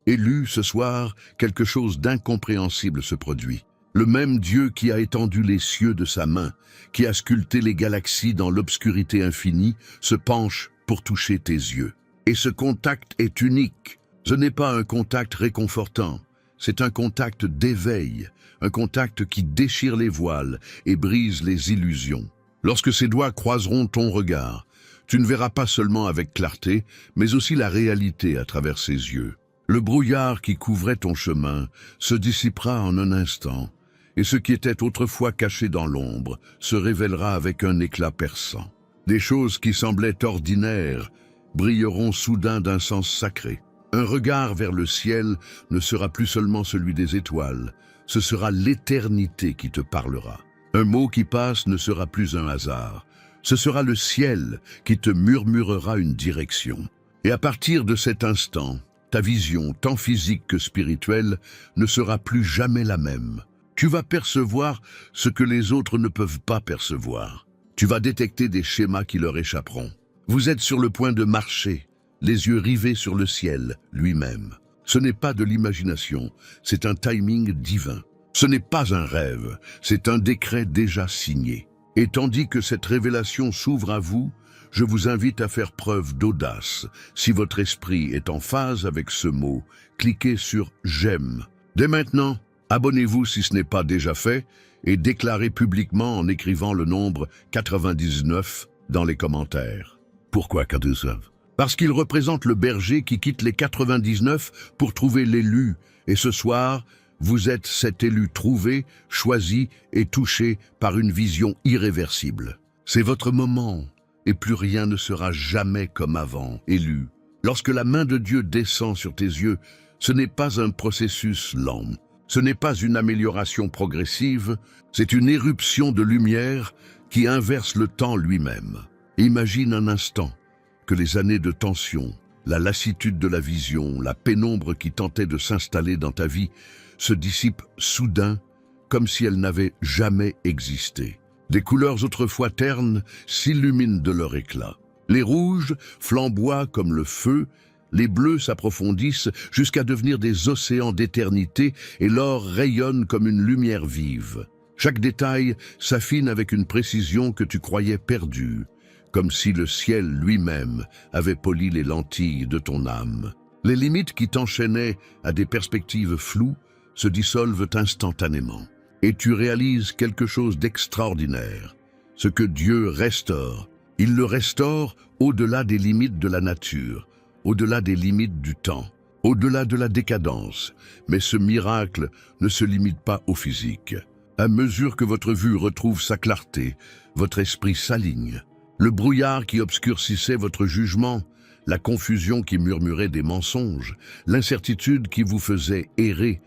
Élu, ce soir, quelque chose d'incompréhensible se produit. Le même Dieu qui a étendu les cieux de sa main, qui a sculpté les galaxies dans l'obscurité infinie, se penche pour toucher tes yeux. Et ce contact est unique. Ce n'est pas un contact réconfortant, c'est un contact d'éveil, un contact qui déchire les voiles et brise les illusions. Lorsque ses doigts croiseront ton regard, tu ne verras pas seulement avec clarté, mais aussi la réalité à travers ses yeux. Le brouillard qui couvrait ton chemin se dissipera en un instant, et ce qui était autrefois caché dans l'ombre se révélera avec un éclat perçant. Des choses qui semblaient ordinaires brilleront soudain d'un sens sacré. Un regard vers le ciel ne sera plus seulement celui des étoiles, ce sera l'éternité qui te parlera. Un mot qui passe ne sera plus un hasard, ce sera le ciel qui te murmurera une direction. Et à partir de cet instant, ta vision, tant physique que spirituelle, ne sera plus jamais la même. Tu vas percevoir ce que les autres ne peuvent pas percevoir. Tu vas détecter des schémas qui leur échapperont. Vous êtes sur le point de marcher, les yeux rivés sur le ciel lui-même. Ce n'est pas de l'imagination, c'est un timing divin. Ce n'est pas un rêve, c'est un décret déjà signé. Et tandis que cette révélation s'ouvre à vous, je vous invite à faire preuve d'audace. Si votre esprit est en phase avec ce mot, cliquez sur « J'aime ». Dès maintenant, abonnez-vous si ce n'est pas déjà fait et déclarez publiquement en écrivant le nombre 99 dans les commentaires. Pourquoi 99 ? Parce qu'il représente le berger qui quitte les 99 pour trouver l'élu. Et ce soir, vous êtes cet élu trouvé, choisi et touché par une vision irréversible. C'est votre moment. Et plus rien ne sera jamais comme avant, élu. Lorsque la main de Dieu descend sur tes yeux, ce n'est pas un processus lent, ce n'est pas une amélioration progressive, c'est une éruption de lumière qui inverse le temps lui-même. Imagine un instant que les années de tension, la lassitude de la vision, la pénombre qui tentait de s'installer dans ta vie se dissipent soudain comme si elles n'avaient jamais existé. Des couleurs autrefois ternes s'illuminent de leur éclat. Les rouges flamboient comme le feu, les bleus s'approfondissent jusqu'à devenir des océans d'éternité et l'or rayonne comme une lumière vive. Chaque détail s'affine avec une précision que tu croyais perdue, comme si le ciel lui-même avait poli les lentilles de ton âme. Les limites qui t'enchaînaient à des perspectives floues se dissolvent instantanément. Et tu réalises quelque chose d'extraordinaire. Ce que Dieu restaure, il le restaure au-delà des limites de la nature, au-delà des limites du temps, au-delà de la décadence. Mais ce miracle ne se limite pas au physique. À mesure que votre vue retrouve sa clarté, votre esprit s'aligne. Le brouillard qui obscurcissait votre jugement, la confusion qui murmurait des mensonges, l'incertitude qui vous faisait errer,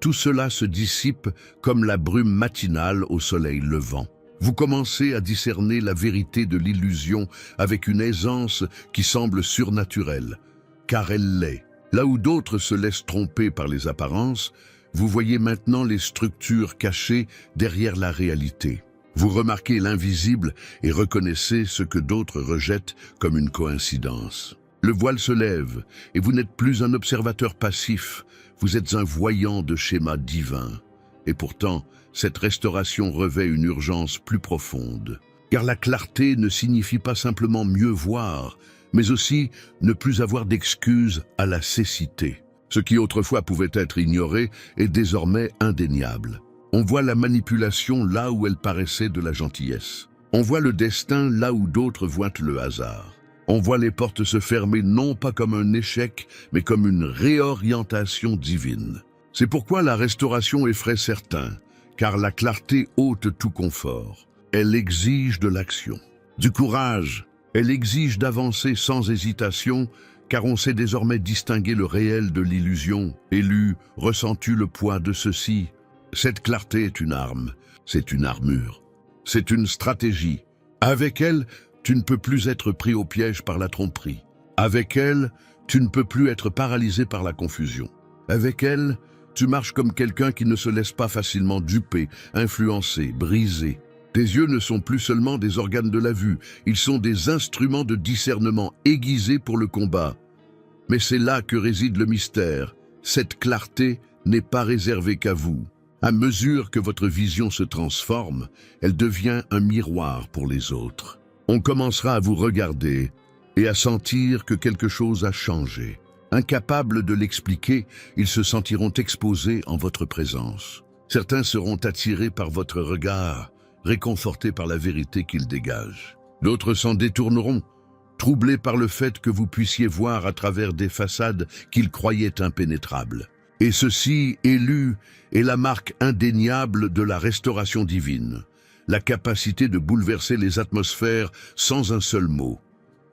tout cela se dissipe comme la brume matinale au soleil levant. Vous commencez à discerner la vérité de l'illusion avec une aisance qui semble surnaturelle, car elle l'est. Là où d'autres se laissent tromper par les apparences, vous voyez maintenant les structures cachées derrière la réalité. Vous remarquez l'invisible et reconnaissez ce que d'autres rejettent comme une coïncidence. Le voile se lève et vous n'êtes plus un observateur passif, vous êtes un voyant de schémas divins. Et pourtant, cette restauration revêt une urgence plus profonde. Car la clarté ne signifie pas simplement mieux voir, mais aussi ne plus avoir d'excuses à la cécité. Ce qui autrefois pouvait être ignoré est désormais indéniable. On voit la manipulation là où elle paraissait de la gentillesse. On voit le destin là où d'autres voient le hasard. On voit les portes se fermer non pas comme un échec, mais comme une réorientation divine. C'est pourquoi la restauration effraie certains, car la clarté ôte tout confort. Elle exige de l'action, du courage. Elle exige d'avancer sans hésitation, car on sait désormais distinguer le réel de l'illusion. Élu, ressens-tu le poids de ceci? Cette clarté est une arme, c'est une armure, c'est une stratégie. Avec elle, tu ne peux plus être pris au piège par la tromperie. Avec elle, tu ne peux plus être paralysé par la confusion. Avec elle, tu marches comme quelqu'un qui ne se laisse pas facilement duper, influencer, briser. Tes yeux ne sont plus seulement des organes de la vue, ils sont des instruments de discernement aiguisés pour le combat. Mais c'est là que réside le mystère. cette clarté n'est pas réservée qu'à vous. À mesure que votre vision se transforme, elle devient un miroir pour les autres. On commencera à vous regarder et à sentir que quelque chose a changé. Incapables de l'expliquer, ils se sentiront exposés en votre présence. Certains seront attirés par votre regard, réconfortés par la vérité qu'il dégage. D'autres s'en détourneront, troublés par le fait que vous puissiez voir à travers des façades qu'ils croyaient impénétrables. Et ceci, élu, est la marque indéniable de la restauration divine, la capacité de bouleverser les atmosphères sans un seul mot.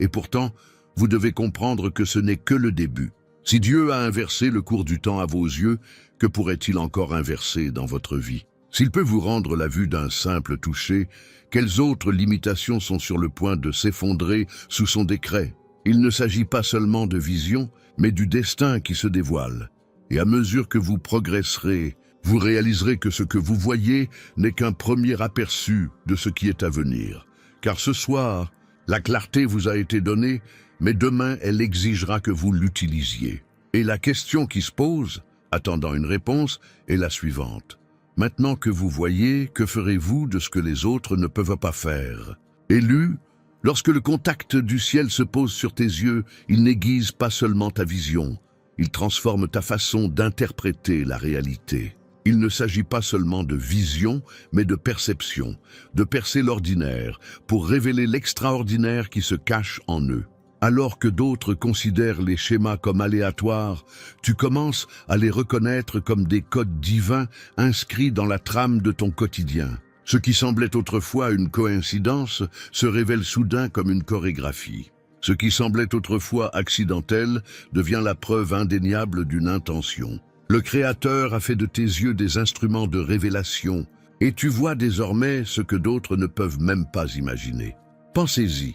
Et pourtant, vous devez comprendre que ce n'est que le début. Si Dieu a inversé le cours du temps à vos yeux, que pourrait-il encore inverser dans votre vie? S'il peut vous rendre la vue d'un simple toucher, quelles autres limitations sont sur le point de s'effondrer sous son décret? Il ne s'agit pas seulement de vision, mais du destin qui se dévoile. Et à mesure que vous progresserez, vous réaliserez que ce que vous voyez n'est qu'un premier aperçu de ce qui est à venir. Car ce soir, la clarté vous a été donnée, mais demain elle exigera que vous l'utilisiez. Et la question qui se pose, attendant une réponse, est la suivante. Maintenant que vous voyez, que ferez-vous de ce que les autres ne peuvent pas faire? Élu, lorsque le contact du ciel se pose sur tes yeux, il n'aiguise pas seulement ta vision, il transforme ta façon d'interpréter la réalité. Il ne s'agit pas seulement de vision, mais de perception, de percer l'ordinaire, pour révéler l'extraordinaire qui se cache en eux. Alors que d'autres considèrent les schémas comme aléatoires, tu commences à les reconnaître comme des codes divins inscrits dans la trame de ton quotidien. Ce qui semblait autrefois une coïncidence se révèle soudain comme une chorégraphie. Ce qui semblait autrefois accidentel devient la preuve indéniable d'une intention. Le Créateur a fait de tes yeux des instruments de révélation, et tu vois désormais ce que d'autres ne peuvent même pas imaginer. Pensez-y.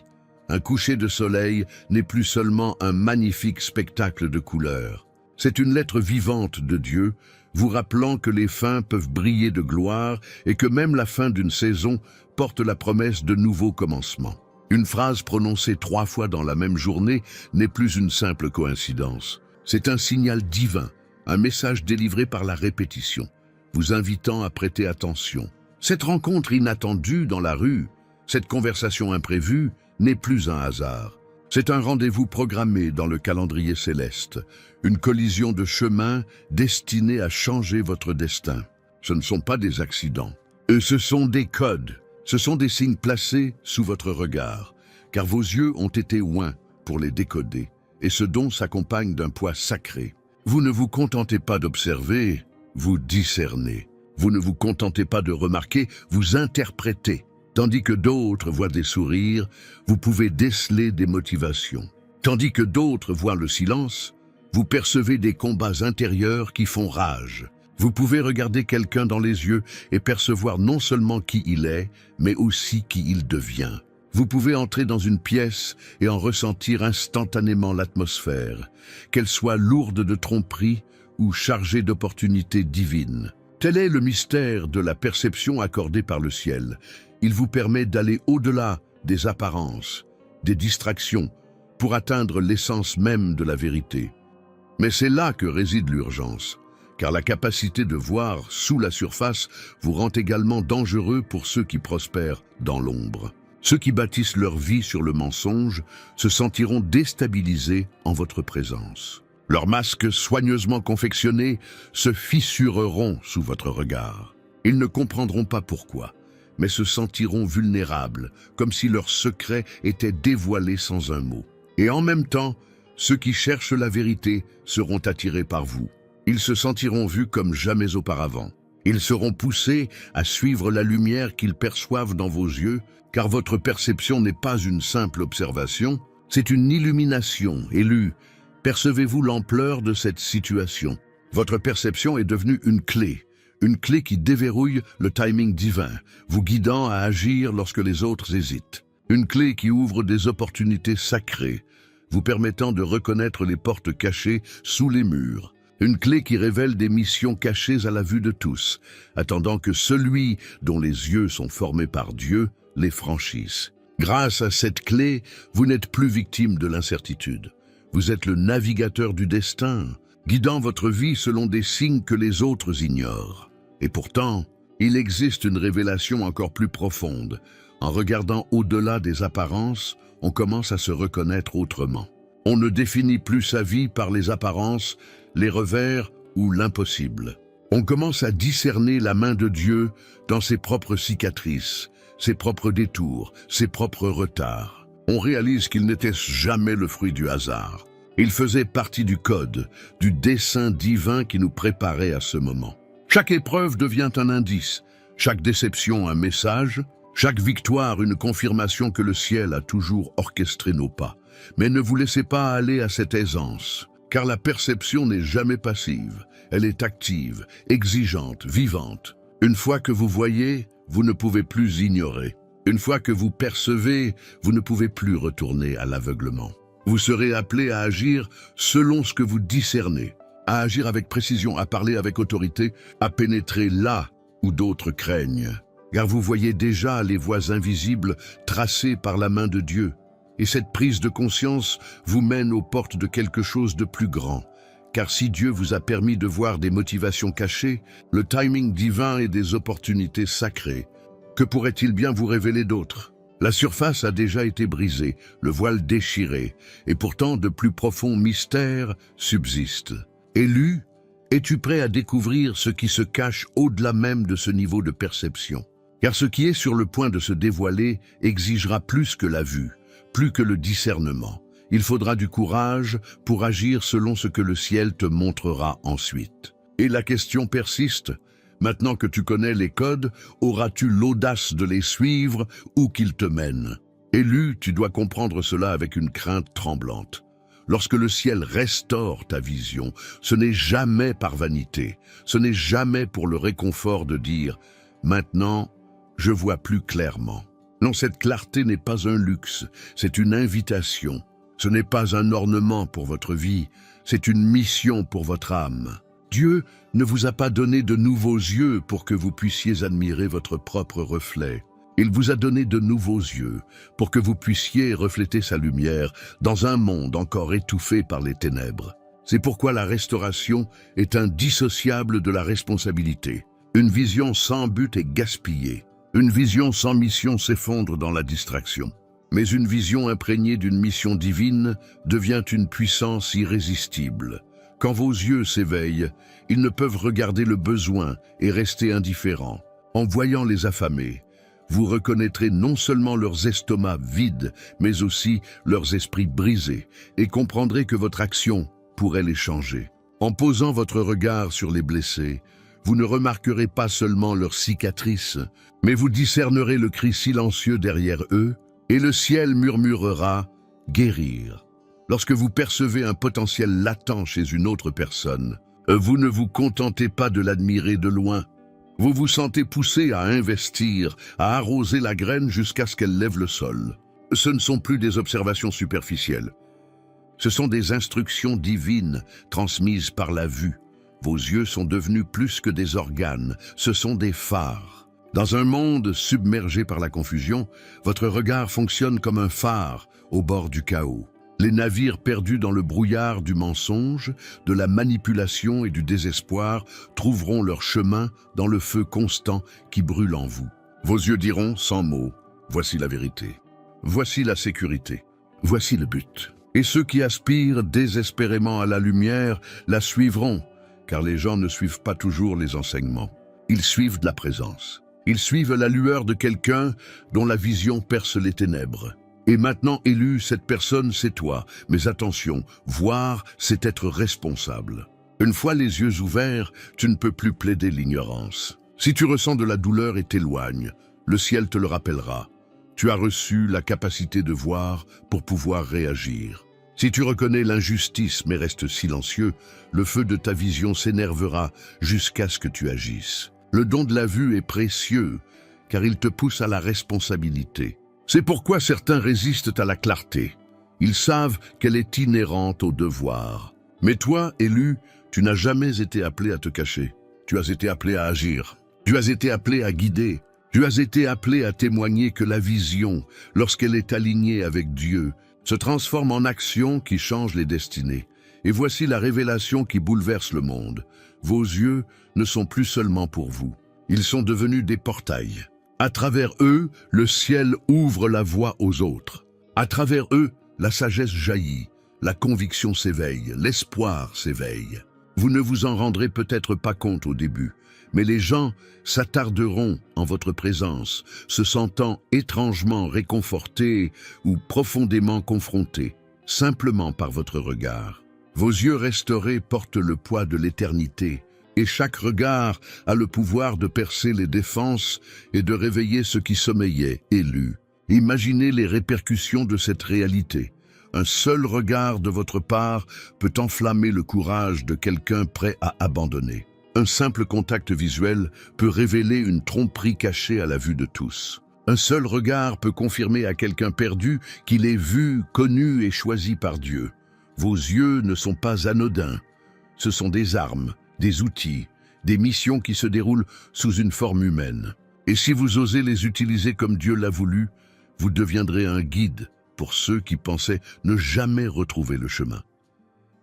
Un coucher de soleil n'est plus seulement un magnifique spectacle de couleurs. C'est une lettre vivante de Dieu, vous rappelant que les fins peuvent briller de gloire et que même la fin d'une saison porte la promesse de nouveaux commencements. Une phrase prononcée 3 fois dans la même journée n'est plus une simple coïncidence. C'est un signal divin, un message délivré par la répétition, vous invitant à prêter attention. Cette rencontre inattendue dans la rue, cette conversation imprévue, n'est plus un hasard. C'est un rendez-vous programmé dans le calendrier céleste, une collision de chemins destinée à changer votre destin. Ce ne sont pas des accidents. Ce sont des codes, ce sont des signes placés sous votre regard, car vos yeux ont été oints pour les décoder, et ce don s'accompagne d'un poids sacré. Vous ne vous contentez pas d'observer, vous discernez. Vous ne vous contentez pas de remarquer, vous interprétez. Tandis que d'autres voient des sourires, vous pouvez déceler des motivations. Tandis que d'autres voient le silence, vous percevez des combats intérieurs qui font rage. Vous pouvez regarder quelqu'un dans les yeux et percevoir non seulement qui il est, mais aussi qui il devient. Vous pouvez entrer dans une pièce et en ressentir instantanément l'atmosphère, qu'elle soit lourde de tromperies ou chargée d'opportunités divines. Tel est le mystère de la perception accordée par le ciel. Il vous permet d'aller au-delà des apparences, des distractions, pour atteindre l'essence même de la vérité. Mais c'est là que réside l'urgence, car la capacité de voir sous la surface vous rend également dangereux pour ceux qui prospèrent dans l'ombre. Ceux qui bâtissent leur vie sur le mensonge se sentiront déstabilisés en votre présence. Leurs masques soigneusement confectionnés se fissureront sous votre regard. Ils ne comprendront pas pourquoi, mais se sentiront vulnérables, comme si leur secret était dévoilé sans un mot. Et en même temps, ceux qui cherchent la vérité seront attirés par vous. Ils se sentiront vus comme jamais auparavant. Ils seront poussés à suivre la lumière qu'ils perçoivent dans vos yeux, car votre perception n'est pas une simple observation, c'est une illumination élue. Percevez-vous l'ampleur de cette situation? Votre perception est devenue une clé qui déverrouille le timing divin, vous guidant à agir lorsque les autres hésitent. Une clé qui ouvre des opportunités sacrées, vous permettant de reconnaître les portes cachées sous les murs. Une clé qui révèle des missions cachées à la vue de tous, attendant que celui dont les yeux sont formés par Dieu les franchisse. Grâce à cette clé, vous n'êtes plus victime de l'incertitude. Vous êtes le navigateur du destin, guidant votre vie selon des signes que les autres ignorent. Et pourtant, il existe une révélation encore plus profonde. En regardant au-delà des apparences, on commence à se reconnaître autrement. On ne définit plus sa vie par les apparences, les revers ou l'impossible. On commence à discerner la main de Dieu dans ses propres cicatrices, ses propres détours, ses propres retards. On réalise qu'il n'était jamais le fruit du hasard. Il faisait partie du code, du dessein divin qui nous préparait à ce moment. Chaque épreuve devient un indice, chaque déception un message, chaque victoire une confirmation que le ciel a toujours orchestré nos pas. Mais ne vous laissez pas aller à cette aisance, car la perception n'est jamais passive. Elle est active, exigeante, vivante. Une fois que vous voyez, vous ne pouvez plus ignorer. Une fois que vous percevez, vous ne pouvez plus retourner à l'aveuglement. Vous serez appelé à agir selon ce que vous discernez, à agir avec précision, à parler avec autorité, à pénétrer là où d'autres craignent. Car vous voyez déjà les voies invisibles tracées par la main de Dieu. Et cette prise de conscience vous mène aux portes de quelque chose de plus grand. Car si Dieu vous a permis de voir des motivations cachées, le timing divin et des opportunités sacrées, que pourrait-il bien vous révéler d'autres? La surface a déjà été brisée, le voile déchiré, et pourtant de plus profonds mystères subsistent. Élu, es-tu prêt à découvrir ce qui se cache au-delà même de ce niveau de perception? Car ce qui est sur le point de se dévoiler exigera plus que la vue, plus que le discernement. Il faudra du courage pour agir selon ce que le ciel te montrera ensuite. Et la question persiste. Maintenant que tu connais les codes, auras-tu l'audace de les suivre où qu'ils te mènent? Élu, tu dois comprendre cela avec une crainte tremblante. Lorsque le ciel restaure ta vision, ce n'est jamais par vanité, ce n'est jamais pour le réconfort de dire « Maintenant, je vois plus clairement ». Non, cette clarté n'est pas un luxe, c'est une invitation. Ce n'est pas un ornement pour votre vie, c'est une mission pour votre âme. Dieu ne vous a pas donné de nouveaux yeux pour que vous puissiez admirer votre propre reflet. Il vous a donné de nouveaux yeux pour que vous puissiez refléter sa lumière dans un monde encore étouffé par les ténèbres. C'est pourquoi la restauration est indissociable de la responsabilité. Une vision sans but est gaspillée. Une vision sans mission s'effondre dans la distraction. Mais une vision imprégnée d'une mission divine devient une puissance irrésistible. Quand vos yeux s'éveillent, ils ne peuvent regarder le besoin et rester indifférents. En voyant les affamés, vous reconnaîtrez non seulement leurs estomacs vides, mais aussi leurs esprits brisés, et comprendrez que votre action pourrait les changer. En posant votre regard sur les blessés, vous ne remarquerez pas seulement leurs cicatrices, mais vous discernerez le cri silencieux derrière eux, et le ciel murmurera « guérir ». Lorsque vous percevez un potentiel latent chez une autre personne, vous ne vous contentez pas de l'admirer de loin. Vous vous sentez poussé à investir, à arroser la graine jusqu'à ce qu'elle lève le sol. Ce ne sont plus des observations superficielles. Ce sont des instructions divines transmises par la vue. Vos yeux sont devenus plus que des organes, ce sont des phares. Dans un monde submergé par la confusion, votre regard fonctionne comme un phare au bord du chaos. Les navires perdus dans le brouillard du mensonge, de la manipulation et du désespoir trouveront leur chemin dans le feu constant qui brûle en vous. Vos yeux diront sans mots, voici la vérité, voici la sécurité, voici le but. Et ceux qui aspirent désespérément à la lumière la suivront, car les gens ne suivent pas toujours les enseignements. Ils suivent de la présence. Ils suivent la lueur de quelqu'un dont la vision perce les ténèbres. Et maintenant, élu, cette personne, c'est toi. Mais attention, voir, c'est être responsable. Une fois les yeux ouverts, tu ne peux plus plaider l'ignorance. Si tu ressens de la douleur et t'éloignes, le ciel te le rappellera. Tu as reçu la capacité de voir pour pouvoir réagir. Si tu reconnais l'injustice mais restes silencieux, le feu de ta vision s'énervera jusqu'à ce que tu agisses. Le don de la vue est précieux, car il te pousse à la responsabilité. C'est pourquoi certains résistent à la clarté. Ils savent qu'elle est inhérente au devoir. Mais toi, élu, tu n'as jamais été appelé à te cacher. Tu as été appelé à agir. Tu as été appelé à guider. Tu as été appelé à témoigner que la vision, lorsqu'elle est alignée avec Dieu, se transforme en action qui change les destinées. Et voici la révélation qui bouleverse le monde. Vos yeux ne sont plus seulement pour vous. Ils sont devenus des portails. À travers eux, le ciel ouvre la voie aux autres. À travers eux, la sagesse jaillit, la conviction s'éveille, l'espoir s'éveille. Vous ne vous en rendrez peut-être pas compte au début, mais les gens s'attarderont en votre présence, se sentant étrangement réconfortés ou profondément confrontés, simplement par votre regard. Vos yeux restaurés portent le poids de l'éternité, et chaque regard a le pouvoir de percer les défenses et de réveiller ce qui sommeillait, élu. Imaginez les répercussions de cette réalité. Un seul regard de votre part peut enflammer le courage de quelqu'un prêt à abandonner. Un simple contact visuel peut révéler une tromperie cachée à la vue de tous. Un seul regard peut confirmer à quelqu'un perdu qu'il est vu, connu et choisi par Dieu. Vos yeux ne sont pas anodins. Ce sont des armes, des outils, des missions qui se déroulent sous une forme humaine. Et si vous osez les utiliser comme Dieu l'a voulu, vous deviendrez un guide pour ceux qui pensaient ne jamais retrouver le chemin.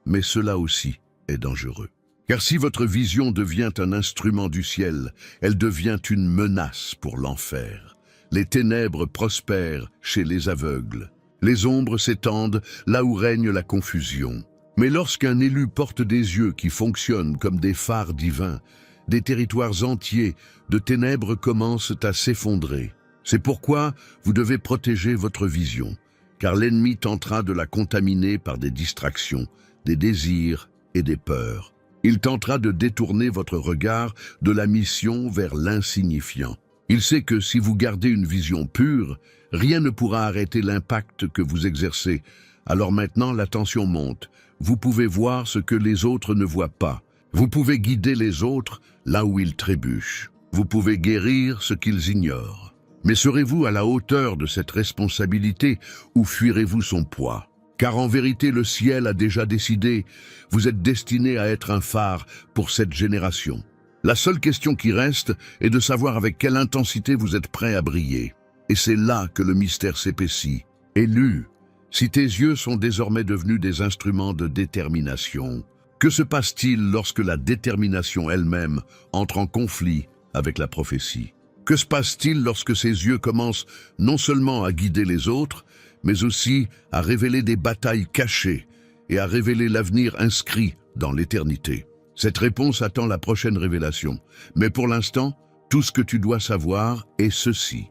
Mais cela aussi est dangereux. Car si votre vision devient un instrument du ciel, elle devient une menace pour l'enfer. Les ténèbres prospèrent chez les aveugles. Les ombres s'étendent là où règne la confusion. Mais lorsqu'un élu porte des yeux qui fonctionnent comme des phares divins, des territoires entiers de ténèbres commencent à s'effondrer. C'est pourquoi vous devez protéger votre vision, car l'ennemi tentera de la contaminer par des distractions, des désirs et des peurs. Il tentera de détourner votre regard de la mission vers l'insignifiant. Il sait que si vous gardez une vision pure, rien ne pourra arrêter l'impact que vous exercez. Alors maintenant, la tension monte. Vous pouvez voir ce que les autres ne voient pas. Vous pouvez guider les autres là où ils trébuchent. Vous pouvez guérir ce qu'ils ignorent. Mais serez-vous à la hauteur de cette responsabilité ou fuirez-vous son poids? Car en vérité, le ciel a déjà décidé, vous êtes destiné à être un phare pour cette génération. La seule question qui reste est de savoir avec quelle intensité vous êtes prêt à briller. Et c'est là que le mystère s'épaissit. Élu, si tes yeux sont désormais devenus des instruments de détermination, que se passe-t-il lorsque la détermination elle-même entre en conflit avec la prophétie? Que se passe-t-il lorsque ces yeux commencent non seulement à guider les autres, mais aussi à révéler des batailles cachées et à révéler l'avenir inscrit dans l'éternité? Cette réponse attend la prochaine révélation. Mais pour l'instant, tout ce que tu dois savoir est ceci.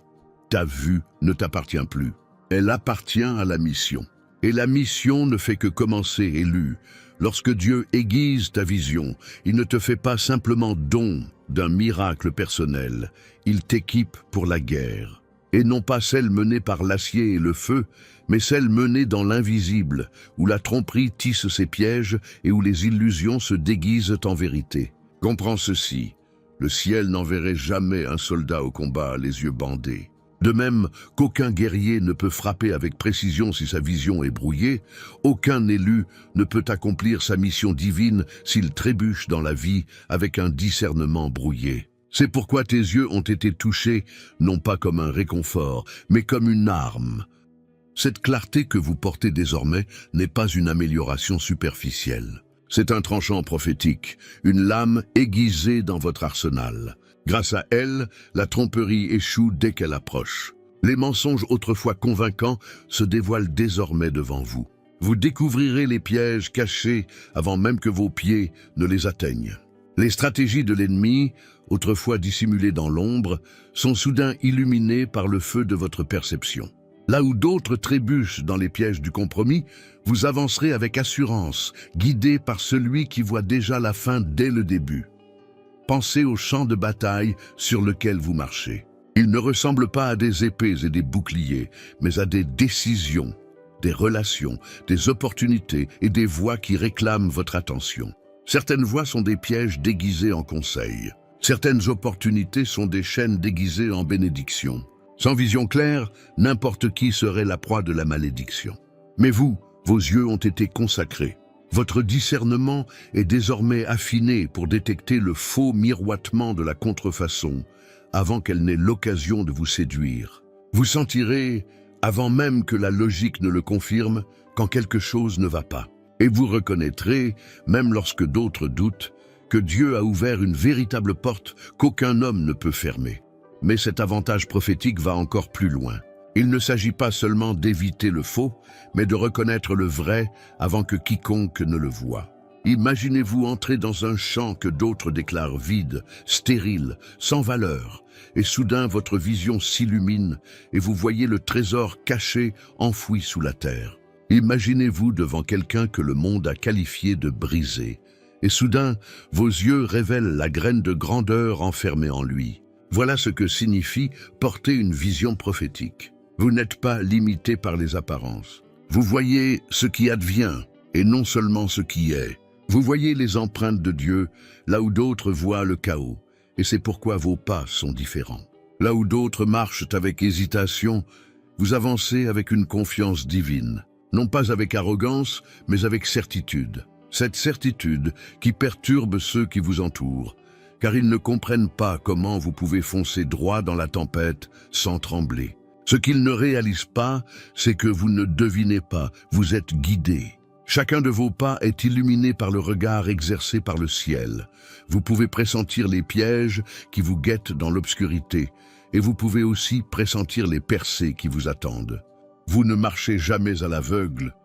Ta vue ne t'appartient plus. Elle appartient à la mission. Et la mission ne fait que commencer, élu. Lorsque Dieu aiguise ta vision, il ne te fait pas simplement don d'un miracle personnel. Il t'équipe pour la guerre. Et non pas celle menée par l'acier et le feu, mais celle menée dans l'invisible, où la tromperie tisse ses pièges et où les illusions se déguisent en vérité. Comprends ceci, le ciel n'enverrait jamais un soldat au combat les yeux bandés. De même qu'aucun guerrier ne peut frapper avec précision si sa vision est brouillée, aucun élu ne peut accomplir sa mission divine s'il trébuche dans la vie avec un discernement brouillé. C'est pourquoi tes yeux ont été touchés, non pas comme un réconfort, mais comme une arme. Cette clarté que vous portez désormais n'est pas une amélioration superficielle. C'est un tranchant prophétique, une lame aiguisée dans votre arsenal. Grâce à elle, la tromperie échoue dès qu'elle approche. Les mensonges autrefois convaincants se dévoilent désormais devant vous. Vous découvrirez les pièges cachés avant même que vos pieds ne les atteignent. Les stratégies de l'ennemi, autrefois dissimulées dans l'ombre, sont soudain illuminées par le feu de votre perception. Là où d'autres trébuchent dans les pièges du compromis, vous avancerez avec assurance, guidé par celui qui voit déjà la fin dès le début. Pensez au champ de bataille sur lequel vous marchez. Il ne ressemble pas à des épées et des boucliers, mais à des décisions, des relations, des opportunités et des voies qui réclament votre attention. Certaines voies sont des pièges déguisés en conseils. Certaines opportunités sont des chaînes déguisées en bénédictions. Sans vision claire, n'importe qui serait la proie de la malédiction. Mais vous, vos yeux ont été consacrés. Votre discernement est désormais affiné pour détecter le faux miroitement de la contrefaçon avant qu'elle n'ait l'occasion de vous séduire. Vous sentirez, avant même que la logique ne le confirme, quand quelque chose ne va pas. Et vous reconnaîtrez, même lorsque d'autres doutent, que Dieu a ouvert une véritable porte qu'aucun homme ne peut fermer. Mais cet avantage prophétique va encore plus loin. Il ne s'agit pas seulement d'éviter le faux, mais de reconnaître le vrai avant que quiconque ne le voie. Imaginez-vous entrer dans un champ que d'autres déclarent vide, stérile, sans valeur, et soudain votre vision s'illumine et vous voyez le trésor caché, enfoui sous la terre. Imaginez-vous devant quelqu'un que le monde a qualifié de brisé, et soudain vos yeux révèlent la graine de grandeur enfermée en lui. Voilà ce que signifie porter une vision prophétique. Vous n'êtes pas limité par les apparences. Vous voyez ce qui advient, et non seulement ce qui est. Vous voyez les empreintes de Dieu, là où d'autres voient le chaos, et c'est pourquoi vos pas sont différents. Là où d'autres marchent avec hésitation, vous avancez avec une confiance divine, non pas avec arrogance, mais avec certitude. Cette certitude qui perturbe ceux qui vous entourent, car ils ne comprennent pas comment vous pouvez foncer droit dans la tempête sans trembler. Ce qu'ils ne réalisent pas, c'est que vous ne devinez pas, vous êtes guidés. Chacun de vos pas est illuminé par le regard exercé par le ciel. Vous pouvez pressentir les pièges qui vous guettent dans l'obscurité, et vous pouvez aussi pressentir les percées qui vous attendent. Vous ne marchez jamais à l'aveugle,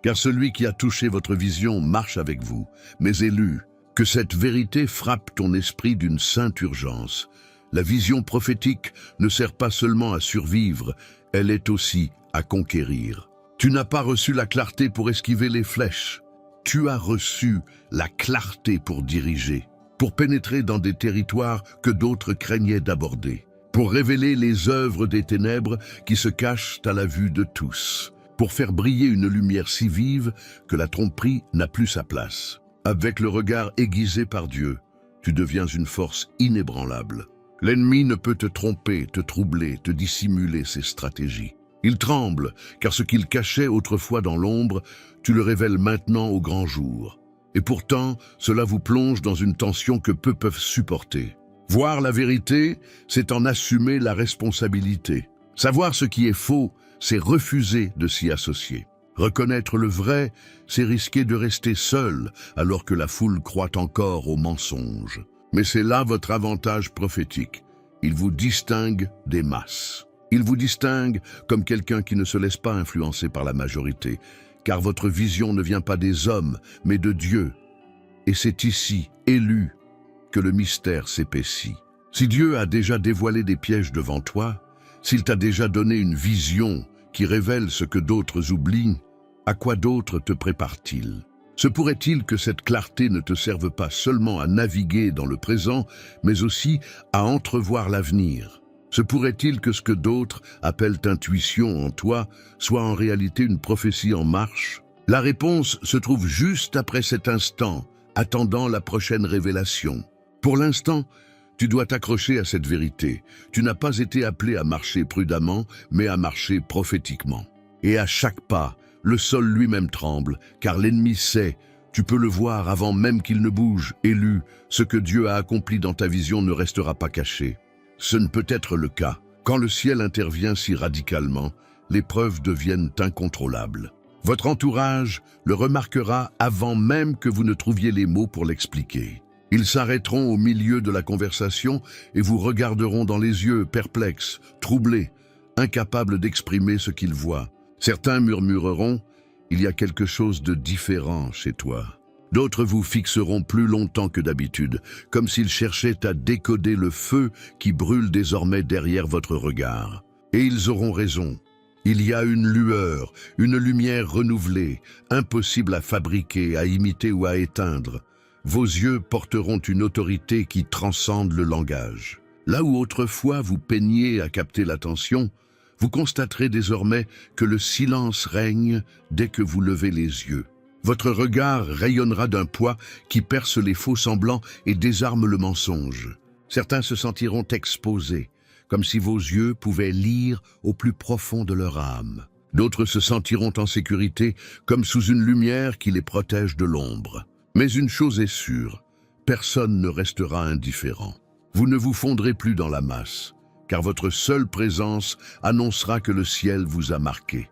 car celui qui a touché votre vision marche avec vous, mais élu. Que cette vérité frappe ton esprit d'une sainte urgence. La vision prophétique ne sert pas seulement à survivre, elle est aussi à conquérir. Tu n'as pas reçu la clarté pour esquiver les flèches. Tu as reçu la clarté pour diriger, pour pénétrer dans des territoires que d'autres craignaient d'aborder, pour révéler les œuvres des ténèbres qui se cachent à la vue de tous, pour faire briller une lumière si vive que la tromperie n'a plus sa place. Avec le regard aiguisé par Dieu, tu deviens une force inébranlable. L'ennemi ne peut te tromper, te troubler, te dissimuler ses stratégies. Il tremble, car ce qu'il cachait autrefois dans l'ombre, tu le révèles maintenant au grand jour. Et pourtant, cela vous plonge dans une tension que peu peuvent supporter. Voir la vérité, c'est en assumer la responsabilité. Savoir ce qui est faux, c'est refuser de s'y associer. Reconnaître le vrai, c'est risquer de rester seul, alors que la foule croit encore aux mensonges. Mais c'est là votre avantage prophétique. Il vous distingue des masses. Il vous distingue comme quelqu'un qui ne se laisse pas influencer par la majorité, car votre vision ne vient pas des hommes, mais de Dieu. Et c'est ici, élu, que le mystère s'épaissit. Si Dieu a déjà dévoilé des pièges devant toi, s'il t'a déjà donné une vision qui révèle ce que d'autres oublient, à quoi d'autre te prépare-t-il? Se pourrait-il que cette clarté ne te serve pas seulement à naviguer dans le présent, mais aussi à entrevoir l'avenir? Se pourrait-il que ce que d'autres appellent intuition en toi soit en réalité une prophétie en marche? La réponse se trouve juste après cet instant, attendant la prochaine révélation. Pour l'instant, tu dois t'accrocher à cette vérité. Tu n'as pas été appelé à marcher prudemment, mais à marcher prophétiquement. Et à chaque pas, le sol lui-même tremble, car l'ennemi sait, tu peux le voir avant même qu'il ne bouge, élu, ce que Dieu a accompli dans ta vision ne restera pas caché. Ce ne peut être le cas. Quand le ciel intervient si radicalement, les preuves deviennent incontrôlables. Votre entourage le remarquera avant même que vous ne trouviez les mots pour l'expliquer. Ils s'arrêteront au milieu de la conversation et vous regarderont dans les yeux, perplexes, troublés, incapables d'exprimer ce qu'ils voient. Certains murmureront « Il y a quelque chose de différent chez toi ». D'autres vous fixeront plus longtemps que d'habitude, comme s'ils cherchaient à décoder le feu qui brûle désormais derrière votre regard. Et ils auront raison. Il y a une lueur, une lumière renouvelée, impossible à fabriquer, à imiter ou à éteindre. Vos yeux porteront une autorité qui transcende le langage. Là où autrefois vous peigniez à capter l'attention, vous constaterez désormais que le silence règne dès que vous levez les yeux. Votre regard rayonnera d'un poids qui perce les faux semblants et désarme le mensonge. Certains se sentiront exposés, comme si vos yeux pouvaient lire au plus profond de leur âme. D'autres se sentiront en sécurité, comme sous une lumière qui les protège de l'ombre. Mais une chose est sûre, personne ne restera indifférent. Vous ne vous fondrez plus dans la masse, car votre seule présence annoncera que le ciel vous a marqué.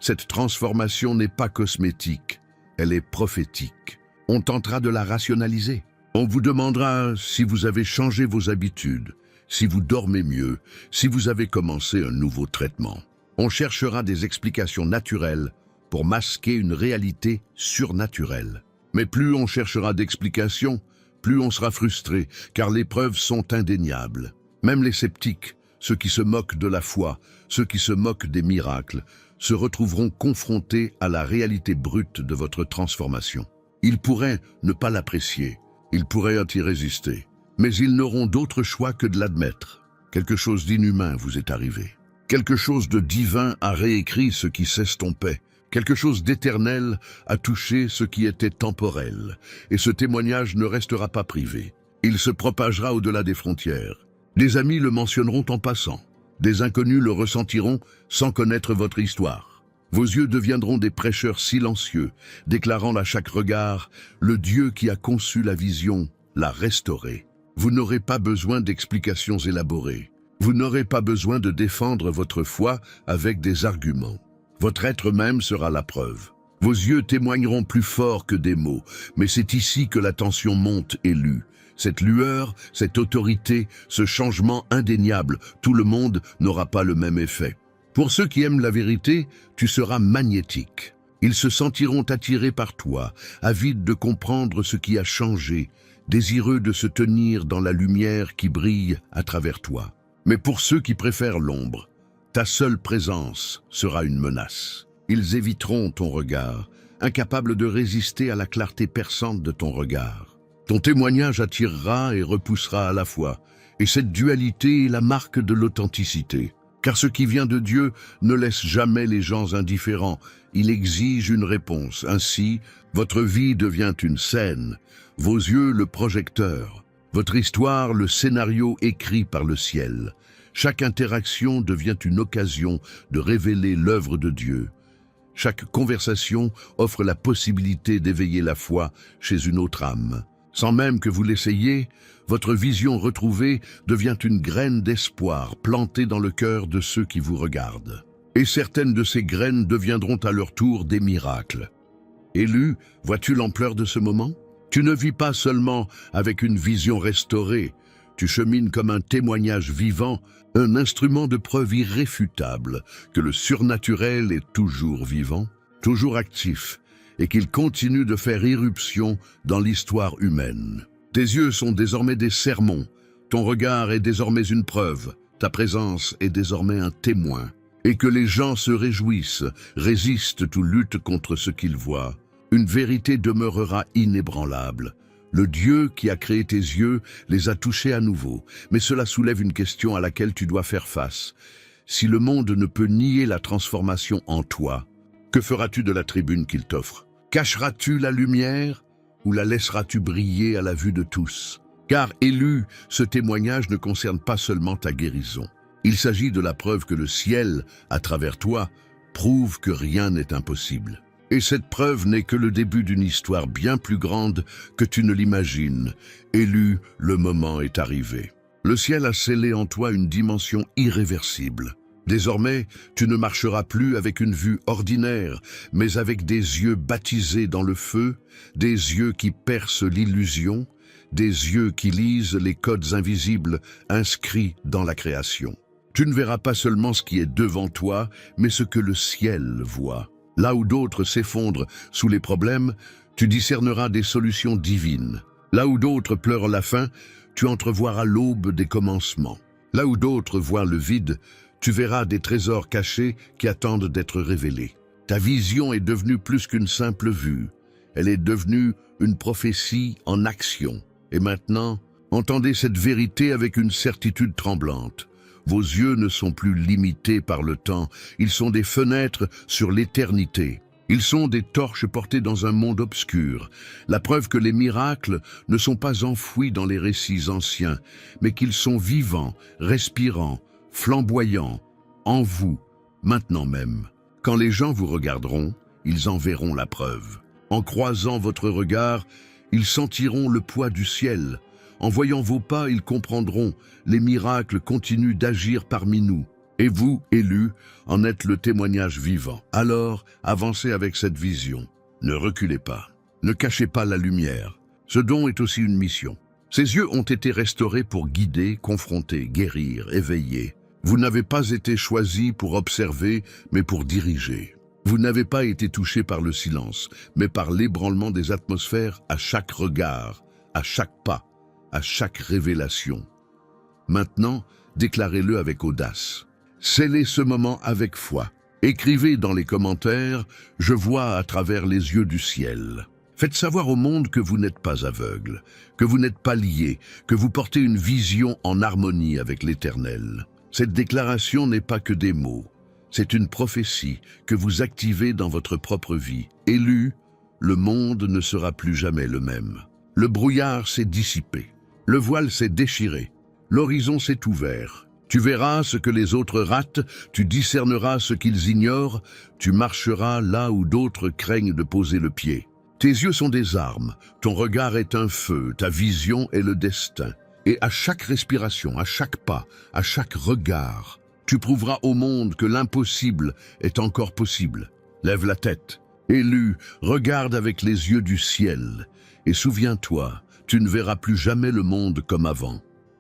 Cette transformation n'est pas cosmétique, elle est prophétique. On tentera de la rationaliser. On vous demandera si vous avez changé vos habitudes, si vous dormez mieux, si vous avez commencé un nouveau traitement. On cherchera des explications naturelles pour masquer une réalité surnaturelle. Mais plus on cherchera d'explications, plus on sera frustré, car les preuves sont indéniables. Même les sceptiques, ceux qui se moquent de la foi, ceux qui se moquent des miracles, se retrouveront confrontés à la réalité brute de votre transformation. Ils pourraient ne pas l'apprécier, ils pourraient y résister, mais ils n'auront d'autre choix que de l'admettre. Quelque chose d'inhumain vous est arrivé. Quelque chose de divin a réécrit ce qui s'estompait. Quelque chose d'éternel a touché ce qui était temporel. Et ce témoignage ne restera pas privé. Il se propagera au-delà des frontières. Des amis le mentionneront en passant. Des inconnus le ressentiront sans connaître votre histoire. Vos yeux deviendront des prêcheurs silencieux, déclarant à chaque regard « Le Dieu qui a conçu la vision l'a restaurée ». Vous n'aurez pas besoin d'explications élaborées. Vous n'aurez pas besoin de défendre votre foi avec des arguments. Votre être même sera la preuve. Vos yeux témoigneront plus fort que des mots, mais c'est ici que la tension monte et lue. Cette lueur, cette autorité, ce changement indéniable, tout le monde n'aura pas le même effet. Pour ceux qui aiment la vérité, tu seras magnétique. Ils se sentiront attirés par toi, avides de comprendre ce qui a changé, désireux de se tenir dans la lumière qui brille à travers toi. Mais pour ceux qui préfèrent l'ombre, ta seule présence sera une menace. Ils éviteront ton regard, incapables de résister à la clarté perçante de ton regard. Ton témoignage attirera et repoussera à la fois, et cette dualité est la marque de l'authenticité. Car ce qui vient de Dieu ne laisse jamais les gens indifférents, il exige une réponse. Ainsi, votre vie devient une scène, vos yeux le projecteur, votre histoire le scénario écrit par le ciel. Chaque interaction devient une occasion de révéler l'œuvre de Dieu. Chaque conversation offre la possibilité d'éveiller la foi chez une autre âme. Sans même que vous l'essayiez, votre vision retrouvée devient une graine d'espoir plantée dans le cœur de ceux qui vous regardent. Et certaines de ces graines deviendront à leur tour des miracles. Élu, vois-tu l'ampleur de ce moment? Tu ne vis pas seulement avec une vision restaurée, tu chemines comme un témoignage vivant, un instrument de preuve irréfutable que le surnaturel est toujours vivant, toujours actif, et qu'il continue de faire irruption dans l'histoire humaine. Tes yeux sont désormais des sermons, ton regard est désormais une preuve, ta présence est désormais un témoin. Et que les gens se réjouissent, résistent ou luttent contre ce qu'ils voient, une vérité demeurera inébranlable. Le Dieu qui a créé tes yeux les a touchés à nouveau, mais cela soulève une question à laquelle tu dois faire face. Si le monde ne peut nier la transformation en toi, que feras-tu de la tribune qu'il t'offre? Cacheras-tu la lumière ou la laisseras-tu briller à la vue de tous? Car, élu, ce témoignage ne concerne pas seulement ta guérison. Il s'agit de la preuve que le ciel, à travers toi, prouve que rien n'est impossible. Et cette preuve n'est que le début d'une histoire bien plus grande que tu ne l'imagines. Élu, le moment est arrivé. Le ciel a scellé en toi une dimension irréversible. Désormais, tu ne marcheras plus avec une vue ordinaire, mais avec des yeux baptisés dans le feu, des yeux qui percent l'illusion, des yeux qui lisent les codes invisibles inscrits dans la création. Tu ne verras pas seulement ce qui est devant toi, mais ce que le ciel voit. Là où d'autres s'effondrent sous les problèmes, tu discerneras des solutions divines. Là où d'autres pleurent la fin, tu entrevoiras l'aube des commencements. Là où d'autres voient le vide, tu verras des trésors cachés qui attendent d'être révélés. Ta vision est devenue plus qu'une simple vue. Elle est devenue une prophétie en action. Et maintenant, entendez cette vérité avec une certitude tremblante. Vos yeux ne sont plus limités par le temps, ils sont des fenêtres sur l'éternité. Ils sont des torches portées dans un monde obscur, la preuve que les miracles ne sont pas enfouis dans les récits anciens, mais qu'ils sont vivants, respirants, flamboyants, en vous, maintenant même. Quand les gens vous regarderont, ils en verront la preuve. En croisant votre regard, ils sentiront le poids du ciel. En voyant vos pas, ils comprendront, les miracles continuent d'agir parmi nous. Et vous, élus, en êtes le témoignage vivant. Alors, avancez avec cette vision. Ne reculez pas. Ne cachez pas la lumière. Ce don est aussi une mission. Ces yeux ont été restaurés pour guider, confronter, guérir, éveiller. Vous n'avez pas été choisi pour observer, mais pour diriger. Vous n'avez pas été touché par le silence, mais par l'ébranlement des atmosphères à chaque regard, à chaque pas, à chaque révélation. Maintenant, déclarez-le avec audace. Scellez ce moment avec foi. Écrivez dans les commentaires « Je vois à travers les yeux du ciel ». Faites savoir au monde que vous n'êtes pas aveugle, que vous n'êtes pas lié, que vous portez une vision en harmonie avec l'Éternel. Cette déclaration n'est pas que des mots. C'est une prophétie que vous activez dans votre propre vie. Élu, le monde ne sera plus jamais le même. Le brouillard s'est dissipé. Le voile s'est déchiré. L'horizon s'est ouvert. Tu verras ce que les autres ratent, tu discerneras ce qu'ils ignorent, tu marcheras là où d'autres craignent de poser le pied. Tes yeux sont des armes, ton regard est un feu, ta vision est le destin. Et à chaque respiration, à chaque pas, à chaque regard, tu prouveras au monde que l'impossible est encore possible. Lève la tête. Élu, regarde avec les yeux du ciel. Et souviens-toi, tu ne verras plus jamais le monde comme avant.